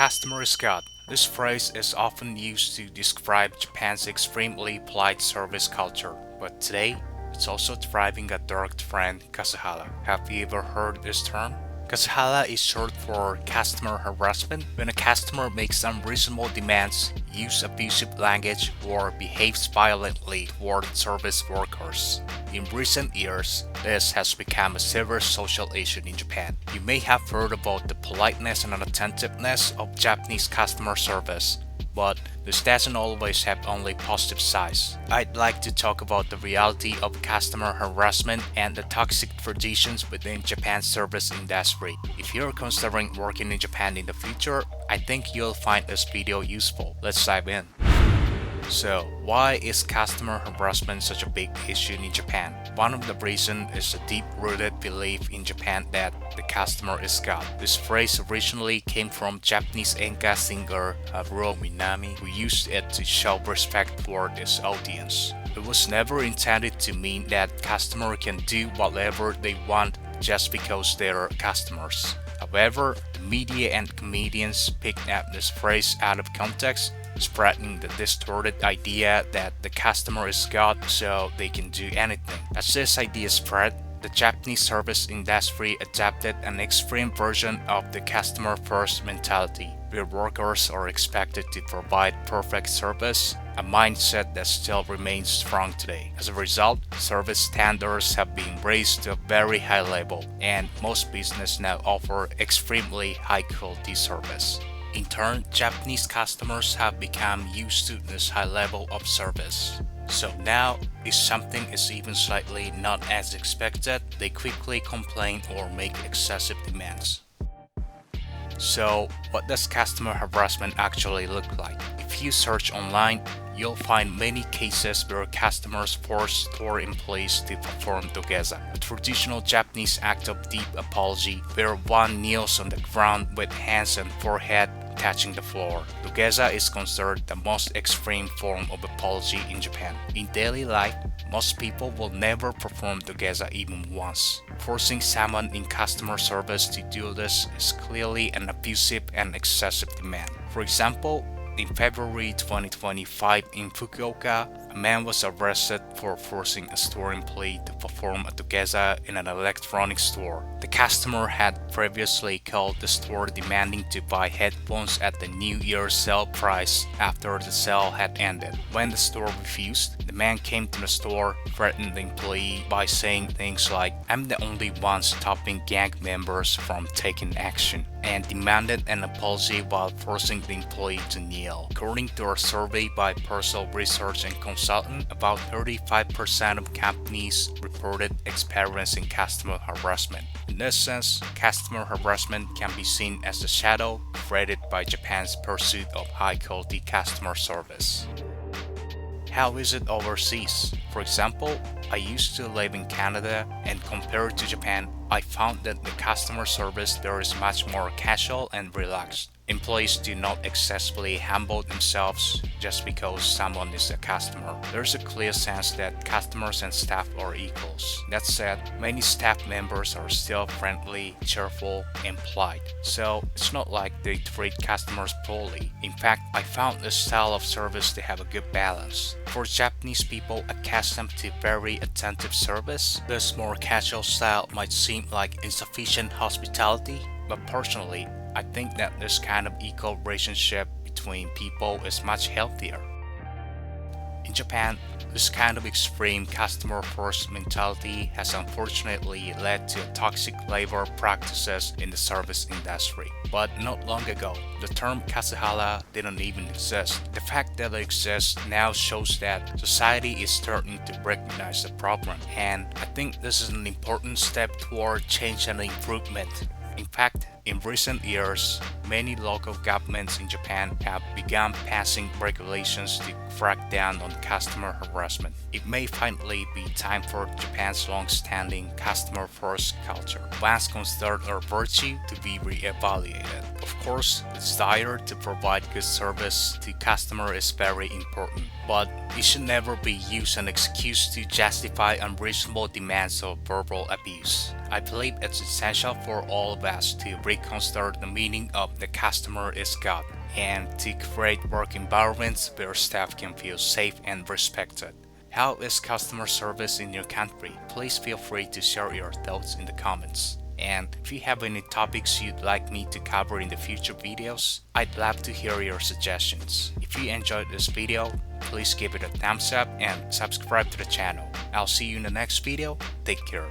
customer is God. This phrase is often used to describe Japan's extremely polite service culture, but today it's also thriving a dark trend, Kasuhara. Have you ever heard this term? Kasuhara is short for customer harassment. When a customer makes unreasonable demands, uses abusive language, or behaves violently toward service workers. In recent years, this has become a serious social issue in Japan. You may have heard about the politeness and attentiveness of Japanese customer service, but this doesn't always have only positive sides. I'd like to talk about the reality of customer harassment and the toxic traditions within Japan's service industry. If you're considering working in Japan in the future, I think you'll find this video useful. Let's dive in. So, why is customer harassment such a big issue in Japan? One of the reasons is a deep-rooted belief in Japan that the customer is God. This phrase originally came from Japanese enka singer Haruo Minami, who used it to show respect toward his audience. It was never intended to mean that customers can do whatever they want just because they're customers. However, the media and comedians picked up this phrase out of context, spreading the distorted idea that the customer is God so they can do anything. As this idea spread, the Japanese service industry adopted an extreme version of the customer-first mentality, where workers are expected to provide perfect service, a mindset that still remains strong today. As a result, service standards have been raised to a very high level, and most businesses now offer extremely high-quality service. In turn, Japanese customers have become used to this high level of service. So now, if something is even slightly not as expected, they quickly complain or make excessive demands. So, what does customer harassment actually look like? If you search online, you'll find many cases where customers force store employees to perform togeza, a traditional Japanese act of deep apology where one kneels on the ground with hands and forehead touching the floor. Togeza is considered the most extreme form of apology in Japan. In daily life, most people will never perform togeza even once. Forcing someone in customer service to do this is clearly an abusive and excessive demand. For example, in February 2025 in Fukuoka, a man was arrested for forcing a store employee to perform a togeza in an electronics store. The customer had previously called the store demanding to buy headphones at the New Year's sale price after the sale had ended. When the store refused, the man came to the store, threatened the employee by saying things like, "I'm the only one stopping gang members from taking action," and demanded an apology while forcing the employee to kneel. According to a survey by Personal Research and Consultant, about 35% of companies reported experiencing customer harassment. In this sense, customer harassment can be seen as a shadow created by Japan's pursuit of high-quality customer service. How is it overseas? For example, I used to live in Canada, and compared to Japan, I found that the customer service there is much more casual and relaxed. Employees do not excessively humble themselves just because someone is a customer. There's a clear sense that customers and staff are equals. That said, many staff members are still friendly, cheerful, and polite. So it's not like they treat customers poorly. In fact, I found this style of service to have a good balance. For Japanese people accustomed to very attentive service, this more casual style might seem like insufficient hospitality, but personally, I think that this kind of equal relationship between people is much healthier. In Japan, this kind of extreme customer-first mentality has unfortunately led to toxic labor practices in the service industry. But not long ago, the term Kasuhara didn't even exist. The fact that it exists now shows that society is starting to recognize the problem, and I think this is an important step toward change and improvement. In fact, in recent years, many local governments in Japan have begun passing regulations to crack down on customer harassment. It may finally be time for Japan's long-standing customer-first culture, once considered a virtue, to be re-evaluated. Of course, the desire to provide good service to customers is very important, but it should never be used as an excuse to justify unreasonable demands or verbal abuse. I believe it's essential for all of us to reconsider the meaning of the customer is God, and to create work environments where staff can feel safe and respected. How is customer service in your country? Please feel free to share your thoughts in the comments. And if you have any topics you'd like me to cover in the future videos, I'd love to hear your suggestions. If you enjoyed this video, please give it a thumbs up and subscribe to the channel. I'll see you in the next video. Take care.